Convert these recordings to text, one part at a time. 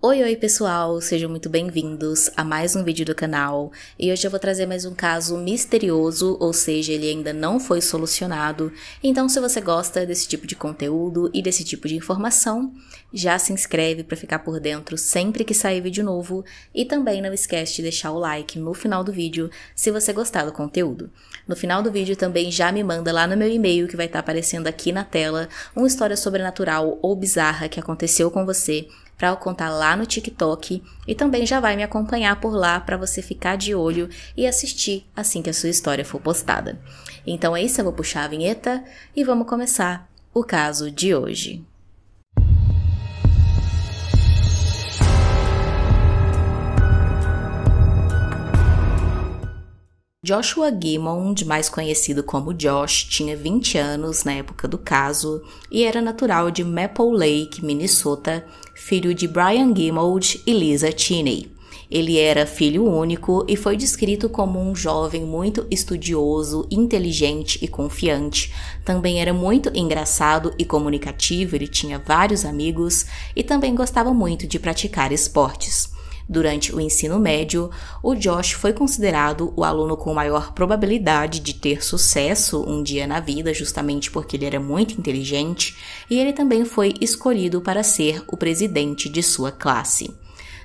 Oi pessoal, sejam muito bem-vindos a mais um vídeo do canal e hoje eu vou trazer mais um caso misterioso, ou seja, ele ainda não foi solucionado. Então se você gosta desse tipo de conteúdo e desse tipo de informação, já se inscreve para ficar por dentro sempre que sair vídeo novo e também não esquece de deixar o like no final do vídeo se você gostar do conteúdo. No final do vídeo também já me manda lá no meu e-mail que vai estar aparecendo aqui na tela uma história sobrenatural ou bizarra que aconteceu com você, para eu contar lá no TikTok, e também já vai me acompanhar por lá para você ficar de olho e assistir assim que a sua história for postada. Então é isso, eu vou puxar a vinheta e vamos começar o caso de hoje. Joshua Gimmond, mais conhecido como Josh, tinha 20 anos na época do caso e era natural de Maple Lake, Minnesota, filho de Brian Gimmond e Lisa Cheney. Ele era filho único e foi descrito como um jovem muito estudioso, inteligente e confiante. Também era muito engraçado e comunicativo, ele tinha vários amigos e também gostava muito de praticar esportes. Durante o ensino médio, o Josh foi considerado o aluno com maior probabilidade de ter sucesso um dia na vida, justamente porque ele era muito inteligente, e ele também foi escolhido para ser o presidente de sua classe.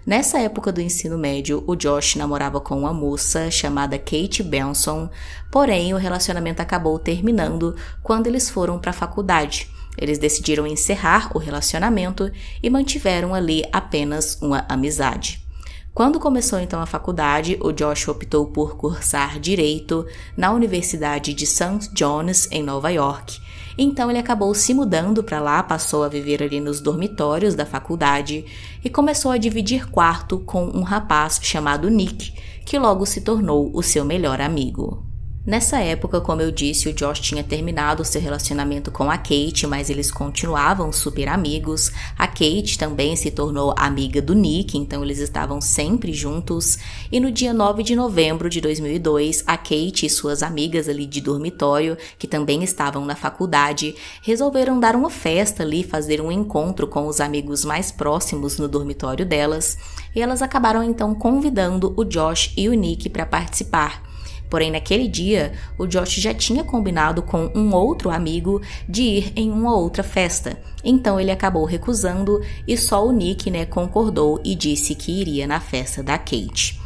Nessa época do ensino médio, o Josh namorava com uma moça chamada Kate Benson, porém o relacionamento acabou terminando quando eles foram para a faculdade. Eles decidiram encerrar o relacionamento e mantiveram ali apenas uma amizade. Quando começou então a faculdade, o Josh optou por cursar Direito na Universidade de St. John's, em Nova York. Então ele acabou se mudando para lá, passou a viver ali nos dormitórios da faculdade e começou a dividir quarto com um rapaz chamado Nick, que logo se tornou o seu melhor amigo. Nessa época, como eu disse, o Josh tinha terminado seu relacionamento com a Kate, mas eles continuavam super amigos. A Kate também se tornou amiga do Nick, então eles estavam sempre juntos. E no dia 9 de novembro de 2002, a Kate e suas amigas ali de dormitório, que também estavam na faculdade, resolveram dar uma festa ali, fazer um encontro com os amigos mais próximos no dormitório delas. E elas acabaram então convidando o Josh e o Nick para participar. Porém, naquele dia, o Josh já tinha combinado com um outro amigo de ir em uma outra festa. Então, ele acabou recusando e só o Nick, concordou e disse que iria na festa da Kate.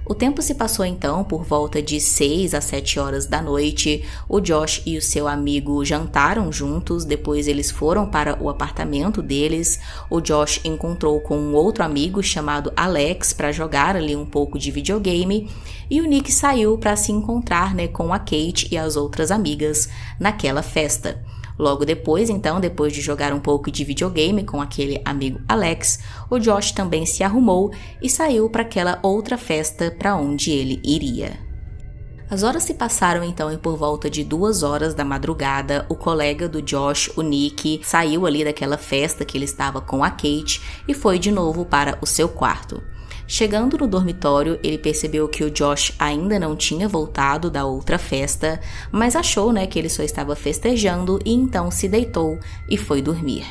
O tempo se passou então por volta de 6 a 7 horas da noite. O Josh e o seu amigo jantaram juntos, depois eles foram para o apartamento deles. O Josh encontrou com um outro amigo chamado Alex para jogar ali um pouco de videogame e o Nick saiu para se encontrar com a Kate e as outras amigas naquela festa. Logo depois, então, depois de jogar um pouco de videogame com aquele amigo Alex, o Josh também se arrumou e saiu para aquela outra festa para onde ele iria. As horas se passaram então e por volta de 2 horas da madrugada, o colega do Josh, o Nick, saiu ali daquela festa que ele estava com a Kate e foi de novo para o seu quarto. Chegando no dormitório, ele percebeu que o Josh ainda não tinha voltado da outra festa, mas achou que ele só estava festejando e então se deitou e foi dormir.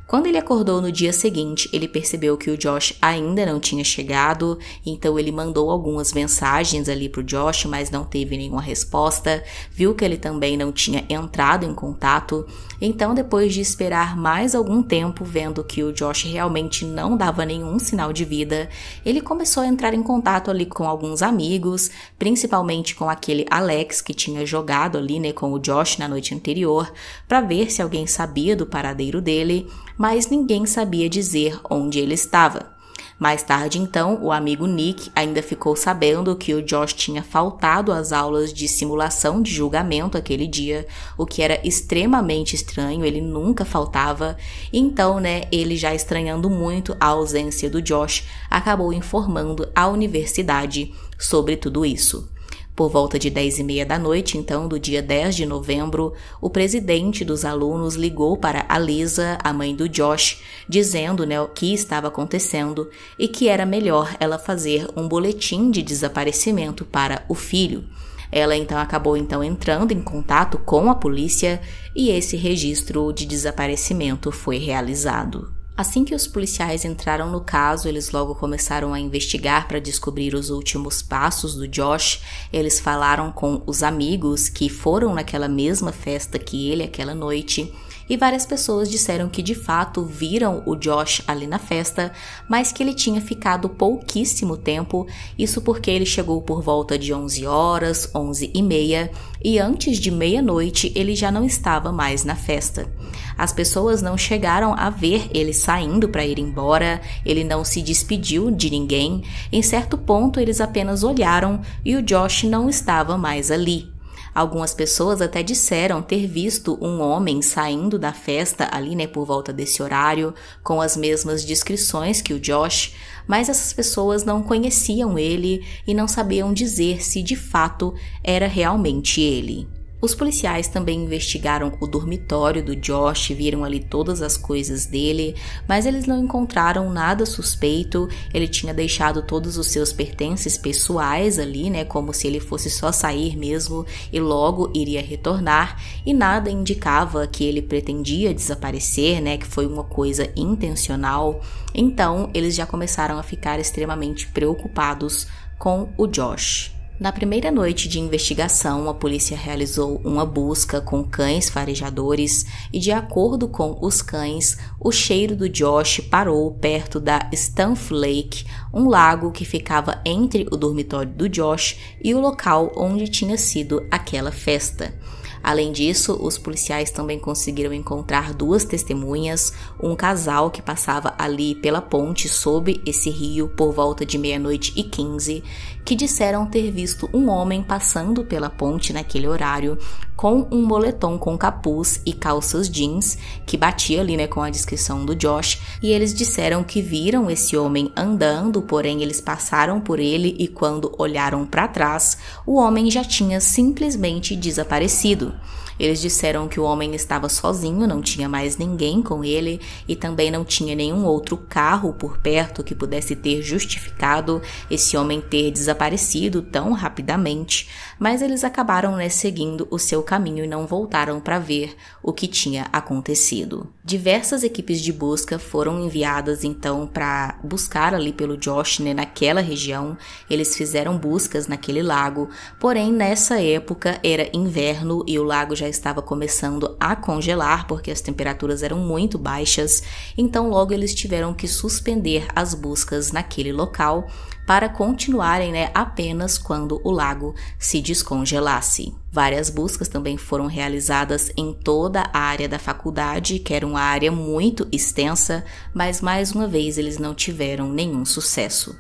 Quando ele acordou no dia seguinte, ele percebeu que o Josh ainda não tinha chegado, então ele mandou algumas mensagens ali pro Josh, mas não teve nenhuma resposta, viu que ele também não tinha entrado em contato, então depois de esperar mais algum tempo, vendo que o Josh realmente não dava nenhum sinal de vida, ele começou a entrar em contato ali com alguns amigos, principalmente com aquele Alex que tinha jogado ali com o Josh na noite anterior, para ver se alguém sabia do paradeiro dele, mas ninguém sabia dizer onde ele estava. Mais tarde, então, o amigo Nick ainda ficou sabendo que o Josh tinha faltado às aulas de simulação de julgamento aquele dia, o que era extremamente estranho, ele nunca faltava. Então, ele já estranhando muito a ausência do Josh, acabou informando a universidade sobre tudo isso. Por volta de 10h30 da noite, então, do dia 10 de novembro, o presidente dos alunos ligou para a Lisa, a mãe do Josh, dizendo o que estava acontecendo e que era melhor ela fazer um boletim de desaparecimento para o filho. Ela então acabou entrando em contato com a polícia e esse registro de desaparecimento foi realizado. Assim que os policiais entraram no caso, eles logo começaram a investigar para descobrir os últimos passos do Josh. Eles falaram com os amigos que foram naquela mesma festa que ele aquela noite, e várias pessoas disseram que de fato viram o Josh ali na festa, mas que ele tinha ficado pouquíssimo tempo, isso porque ele chegou por volta de 11 horas, 11h30, e antes de meia-noite ele já não estava mais na festa. As pessoas não chegaram a ver ele saindo para ir embora, ele não se despediu de ninguém. Em certo ponto eles apenas olharam e o Josh não estava mais ali. Algumas pessoas até disseram ter visto um homem saindo da festa ali, por volta desse horário, com as mesmas descrições que o Josh, mas essas pessoas não conheciam ele e não sabiam dizer se de fato era realmente ele. Os policiais também investigaram o dormitório do Josh, viram ali todas as coisas dele, mas eles não encontraram nada suspeito. Ele tinha deixado todos os seus pertences pessoais ali, como se ele fosse só sair mesmo e logo iria retornar, e nada indicava que ele pretendia desaparecer, que foi uma coisa intencional. Então, eles já começaram a ficar extremamente preocupados com o Josh. Na primeira noite de investigação, a polícia realizou uma busca com cães farejadores e, de acordo com os cães, o cheiro do Josh parou perto da Stanf Lake, um lago que ficava entre o dormitório do Josh e o local onde tinha sido aquela festa. Além disso, os policiais também conseguiram encontrar 2 testemunhas, um casal que passava ali pela ponte sob esse rio por volta de 00h15, que disseram ter visto um homem passando pela ponte naquele horário com um moletom com capuz e calças jeans, que batia ali, com a descrição do Josh, e eles disseram que viram esse homem andando, porém eles passaram por ele e quando olharam para trás, o homem já tinha simplesmente desaparecido. Eles disseram que o homem estava sozinho, não tinha mais ninguém com ele e também não tinha nenhum outro carro por perto que pudesse ter justificado esse homem ter desaparecido tão rapidamente, mas eles acabaram seguindo o seu caminho e não voltaram para ver o que tinha acontecido. Diversas equipes de busca foram enviadas então para buscar ali pelo Josh, naquela região. Eles fizeram buscas naquele lago, porém nessa época era inverno e o lago já estava começando a congelar porque as temperaturas eram muito baixas, então logo eles tiveram que suspender as buscas naquele local para continuarem apenas quando o lago se descongelasse. Várias buscas também foram realizadas em toda a área da faculdade, que era uma área muito extensa, mas mais uma vez eles não tiveram nenhum sucesso.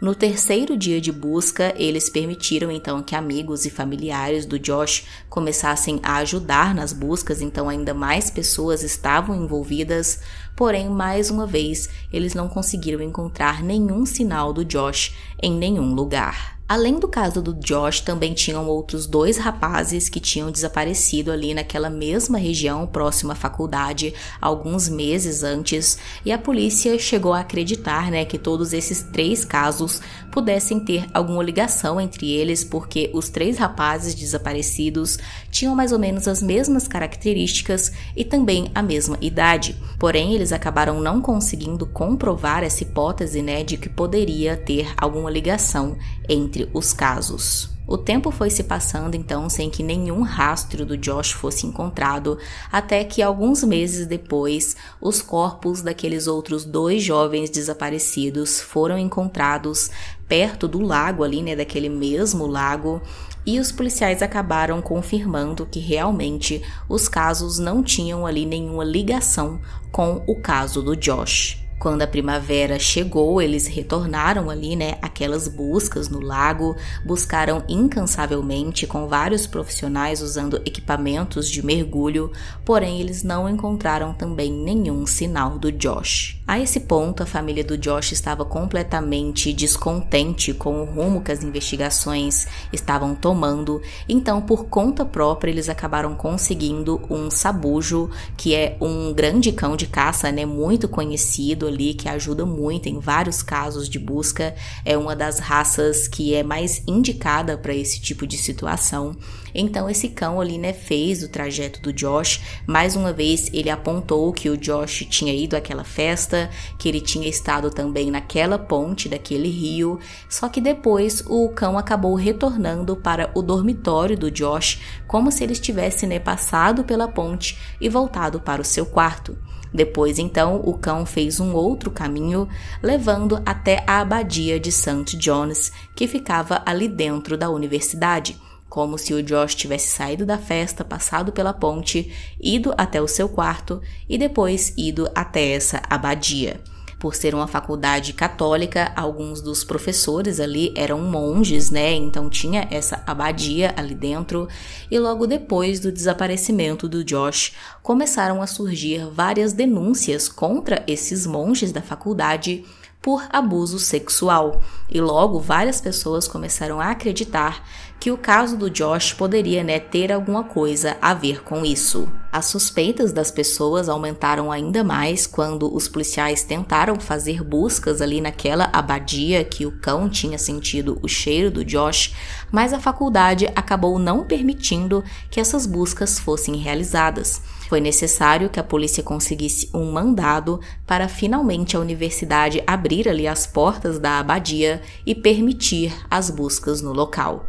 No terceiro dia de busca, eles permitiram então que amigos e familiares do Josh começassem a ajudar nas buscas, então ainda mais pessoas estavam envolvidas, porém mais uma vez eles não conseguiram encontrar nenhum sinal do Josh em nenhum lugar. Além do caso do Josh, também tinham outros 2 rapazes que tinham desaparecido ali naquela mesma região próxima à faculdade alguns meses antes, e a polícia chegou a acreditar que todos esses 3 casos pudessem ter alguma ligação entre eles, porque os 3 rapazes desaparecidos tinham mais ou menos as mesmas características e também a mesma idade. Porém, eles acabaram não conseguindo comprovar essa hipótese de que poderia ter alguma ligação entre os casos. O tempo foi se passando então sem que nenhum rastro do Josh fosse encontrado, até que alguns meses depois, os corpos daqueles outros 2 jovens desaparecidos foram encontrados perto do lago ali, daquele mesmo lago, e os policiais acabaram confirmando que realmente os casos não tinham ali nenhuma ligação com o caso do Josh. Quando a primavera chegou, eles retornaram ali, aquelas buscas no lago, buscaram incansavelmente com vários profissionais usando equipamentos de mergulho, porém eles não encontraram também nenhum sinal do Josh. A esse ponto, a família do Josh estava completamente descontente com o rumo que as investigações estavam tomando, então por conta própria eles acabaram conseguindo um sabujo, que é um grande cão de caça, muito conhecido ali, que ajuda muito em vários casos de busca, é uma das raças que é mais indicada para esse tipo de situação. Então esse cão ali, fez o trajeto do Josh. Mais uma vez ele apontou que o Josh tinha ido àquela festa festa, que ele tinha estado também naquela ponte daquele rio, só que depois o cão acabou retornando para o dormitório do Josh, como se ele estivesse, né, passado pela ponte e voltado para o seu quarto. Depois, então, o cão fez um outro caminho, levando até a abadia de St. John's, que ficava ali dentro da universidade, como se o Josh tivesse saído da festa, passado pela ponte, ido até o seu quarto e depois ido até essa abadia. Por ser uma faculdade católica, alguns dos professores ali eram monges, né? Então tinha essa abadia ali dentro. E logo depois do desaparecimento do Josh, começaram a surgir várias denúncias contra esses monges da faculdade por abuso sexual. E logo várias pessoas começaram a acreditar que o caso do Josh poderia, né, ter alguma coisa a ver com isso. As suspeitas das pessoas aumentaram ainda mais quando os policiais tentaram fazer buscas ali naquela abadia que o cão tinha sentido o cheiro do Josh, mas a faculdade acabou não permitindo que essas buscas fossem realizadas. Foi necessário que a polícia conseguisse um mandado para finalmente a universidade abrir ali as portas da abadia e permitir as buscas no local.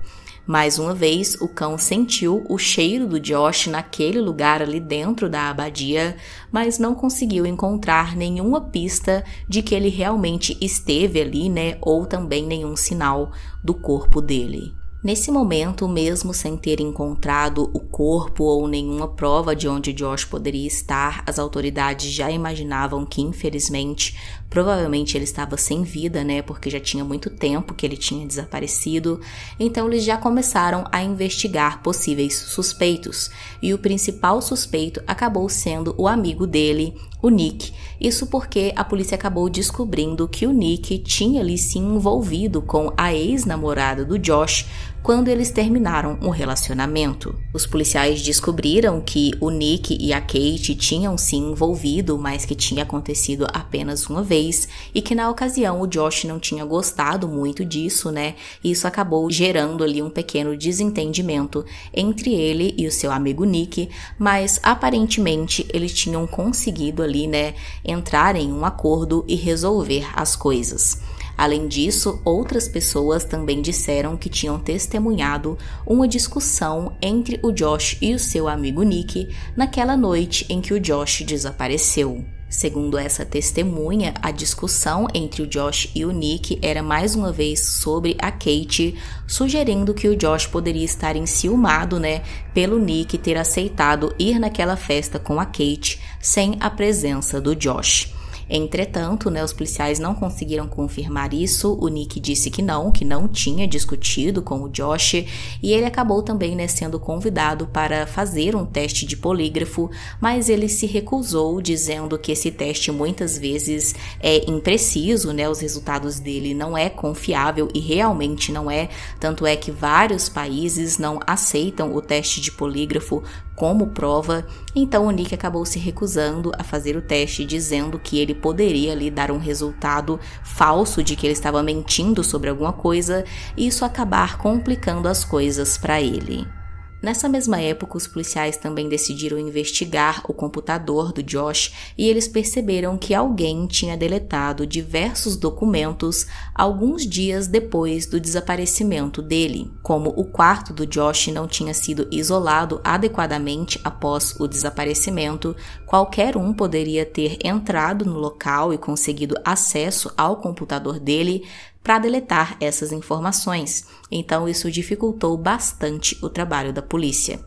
Mais uma vez, o cão sentiu o cheiro do Josh naquele lugar ali dentro da abadia, mas não conseguiu encontrar nenhuma pista de que ele realmente esteve ali, né, ou também nenhum sinal do corpo dele. Nesse momento, mesmo sem ter encontrado o corpo ou nenhuma prova de onde Josh poderia estar, as autoridades já imaginavam que, infelizmente, provavelmente ele estava sem vida, né? Porque já tinha muito tempo que ele tinha desaparecido. Então, eles já começaram a investigar possíveis suspeitos. E o principal suspeito acabou sendo o amigo dele, o Nick. Isso porque a polícia acabou descobrindo que o Nick tinha ali se envolvido com a ex-namorada do Josh quando eles terminaram o relacionamento. Os policiais descobriram que o Nick e a Kate tinham se envolvido, mas que tinha acontecido apenas uma vez e que na ocasião o Josh não tinha gostado muito disso, né? E isso acabou gerando ali um pequeno desentendimento entre ele e o seu amigo Nick, mas aparentemente eles tinham conseguido ali, né, entrar em um acordo e resolver as coisas. Além disso, outras pessoas também disseram que tinham testemunhado uma discussão entre o Josh e o seu amigo Nick naquela noite em que o Josh desapareceu. Segundo essa testemunha, a discussão entre o Josh e o Nick era mais uma vez sobre a Kate, sugerindo que o Josh poderia estar enciumado, né, pelo Nick ter aceitado ir naquela festa com a Kate sem a presença do Josh. Entretanto, né, os policiais não conseguiram confirmar isso. O Nick disse que não tinha discutido com o Josh, e ele acabou também, né, sendo convidado para fazer um teste de polígrafo, mas ele se recusou, dizendo que esse teste muitas vezes é impreciso, né, os resultados dele não é confiável e realmente não é, tanto é que vários países não aceitam o teste de polígrafo como prova. Então o Nick acabou se recusando a fazer o teste, dizendo que ele poderia ali dar um resultado falso de que ele estava mentindo sobre alguma coisa e isso acabar complicando as coisas para ele. Nessa mesma época, os policiais também decidiram investigar o computador do Josh e eles perceberam que alguém tinha deletado diversos documentos alguns dias depois do desaparecimento dele. Como o quarto do Josh não tinha sido isolado adequadamente após o desaparecimento, qualquer um poderia ter entrado no local e conseguido acesso ao computador dele para deletar essas informações. Então isso dificultou bastante o trabalho da polícia.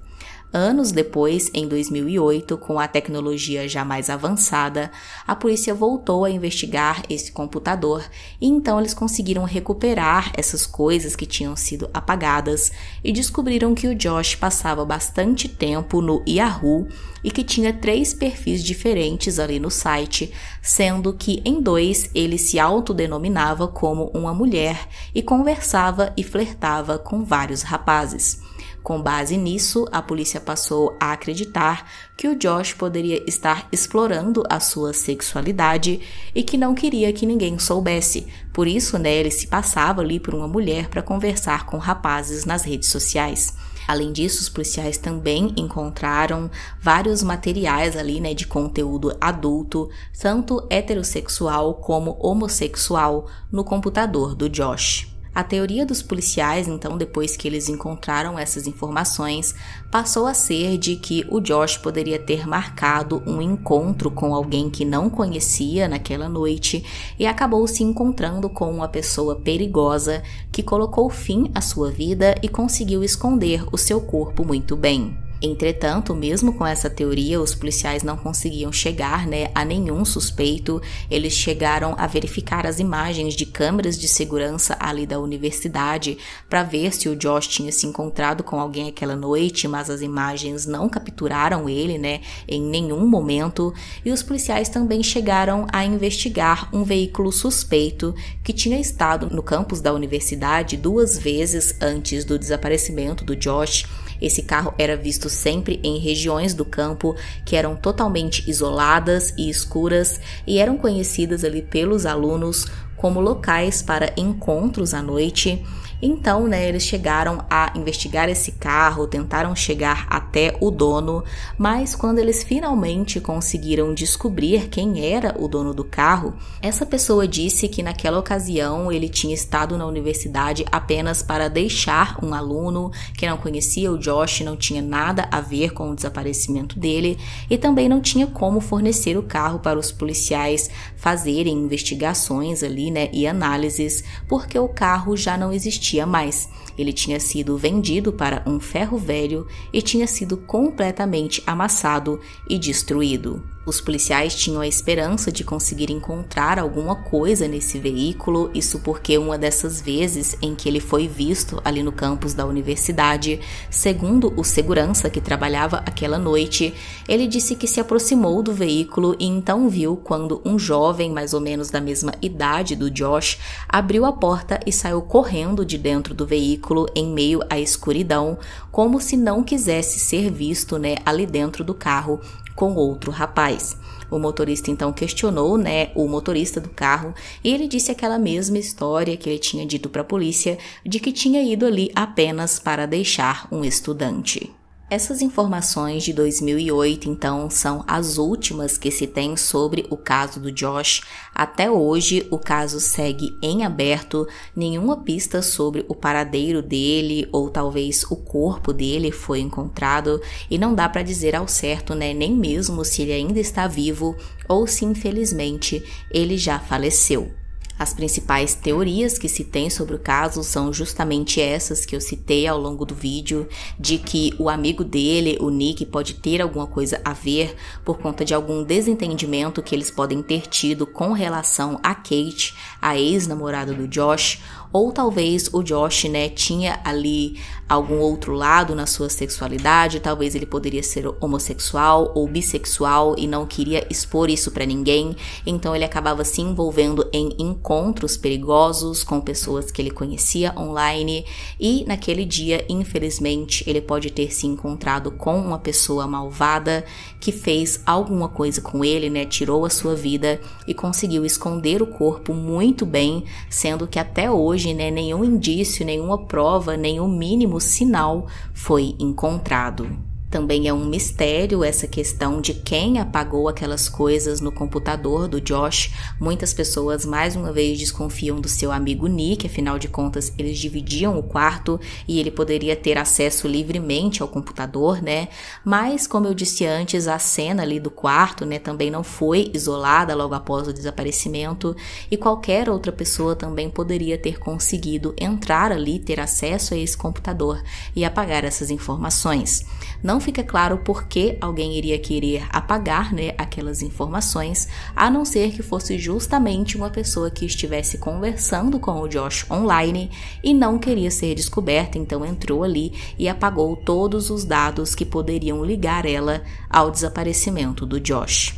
Anos depois, em 2008, com a tecnologia já mais avançada, a polícia voltou a investigar esse computador e então eles conseguiram recuperar essas coisas que tinham sido apagadas e descobriram que o Josh passava bastante tempo no Yahoo e que tinha 3 perfis diferentes ali no site, sendo que em 2 ele se autodenominava como uma mulher e conversava e flertava com vários rapazes. Com base nisso, a polícia passou a acreditar que o Josh poderia estar explorando a sua sexualidade e que não queria que ninguém soubesse. Por isso, né, ele se passava ali por uma mulher para conversar com rapazes nas redes sociais. Além disso, os policiais também encontraram vários materiais ali, né, de conteúdo adulto, tanto heterossexual como homossexual, no computador do Josh. A teoria dos policiais, então, depois que eles encontraram essas informações, passou a ser de que o Josh poderia ter marcado um encontro com alguém que não conhecia naquela noite e acabou se encontrando com uma pessoa perigosa que colocou fim à sua vida e conseguiu esconder o seu corpo muito bem. Entretanto, mesmo com essa teoria, os policiais não conseguiam chegar, né, a nenhum suspeito. Eles chegaram a verificar as imagens de câmeras de segurança ali da universidade para ver se o Josh tinha se encontrado com alguém aquela noite, mas as imagens não capturaram ele, né, em nenhum momento. E os policiais também chegaram a investigar um veículo suspeito que tinha estado no campus da universidade 2 vezes antes do desaparecimento do Josh. Esse carro era visto sempre em regiões do campo que eram totalmente isoladas e escuras e eram conhecidas ali pelos alunos como locais para encontros à noite. Então, né, eles chegaram a investigar esse carro, tentaram chegar até o dono, mas quando eles finalmente conseguiram descobrir quem era o dono do carro, essa pessoa disse que naquela ocasião ele tinha estado na universidade apenas para deixar um aluno que não conhecia o Josh, não tinha nada a ver com o desaparecimento dele e também não tinha como fornecer o carro para os policiais fazerem investigações ali, né, e análises, porque o carro já não existia mais. Ele tinha sido vendido para um ferro velho e tinha sido completamente amassado e destruído. Os policiais tinham a esperança de conseguir encontrar alguma coisa nesse veículo, isso porque uma dessas vezes em que ele foi visto ali no campus da universidade, segundo o segurança que trabalhava aquela noite, ele disse que se aproximou do veículo e então viu quando um jovem, mais ou menos da mesma idade do Josh, abriu a porta e saiu correndo de dentro do veículo em meio à escuridão, como se não quisesse ser visto, né, ali dentro do carro com outro rapaz. O motorista então questionou, né, o motorista do carro e ele disse aquela mesma história que ele tinha dito para a polícia de que tinha ido ali apenas para deixar um estudante. Essas informações de 2008, então, são as últimas que se tem sobre o caso do Josh. Até hoje, o caso segue em aberto, nenhuma pista sobre o paradeiro dele ou talvez o corpo dele foi encontrado e não dá para dizer ao certo, né, nem mesmo se ele ainda está vivo ou se, infelizmente, ele já faleceu. As principais teorias que se tem sobre o caso são justamente essas que eu citei ao longo do vídeo, de que o amigo dele, o Nick, pode ter alguma coisa a ver por conta de algum desentendimento que eles podem ter tido com relação a Kate, a ex-namorada do Josh, ou talvez o Josh, né, tinha ali algum outro lado na sua sexualidade, talvez ele poderia ser homossexual ou bissexual e não queria expor isso para ninguém, então ele acabava se envolvendo em encontros perigosos com pessoas que ele conhecia online e naquele dia, infelizmente, ele pode ter se encontrado com uma pessoa malvada que fez alguma coisa com ele, né, tirou a sua vida e conseguiu esconder o corpo muito bem, sendo que até hoje, né, nenhum indício, nenhuma prova, nenhum mínimo sinal foi encontrado. Também é um mistério essa questão de quem apagou aquelas coisas no computador do Josh. Muitas pessoas, mais uma vez, desconfiam do seu amigo Nick, afinal de contas, eles dividiam o quarto e ele poderia ter acesso livremente ao computador, né? Mas, como eu disse antes, a cena ali do quarto, né, também não foi isolada logo após o desaparecimento e qualquer outra pessoa também poderia ter conseguido entrar ali, ter acesso a esse computador e apagar essas informações. Não fica claro por que alguém iria querer apagar, né, aquelas informações, a não ser que fosse justamente uma pessoa que estivesse conversando com o Josh online e não queria ser descoberta, então entrou ali e apagou todos os dados que poderiam ligar ela ao desaparecimento do Josh.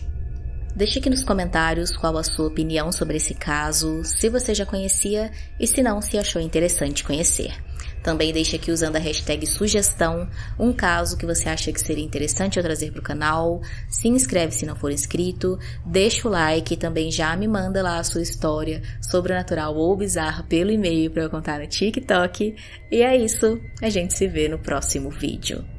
Deixe aqui nos comentários qual a sua opinião sobre esse caso, se você já conhecia e se não, se achou interessante conhecer. Também deixe aqui usando a hashtag sugestão um caso que você acha que seria interessante eu trazer para o canal. Se inscreve se não for inscrito, deixa o like e também já me manda lá a sua história sobrenatural ou bizarra pelo e-mail para eu contar no TikTok. E é isso, a gente se vê no próximo vídeo.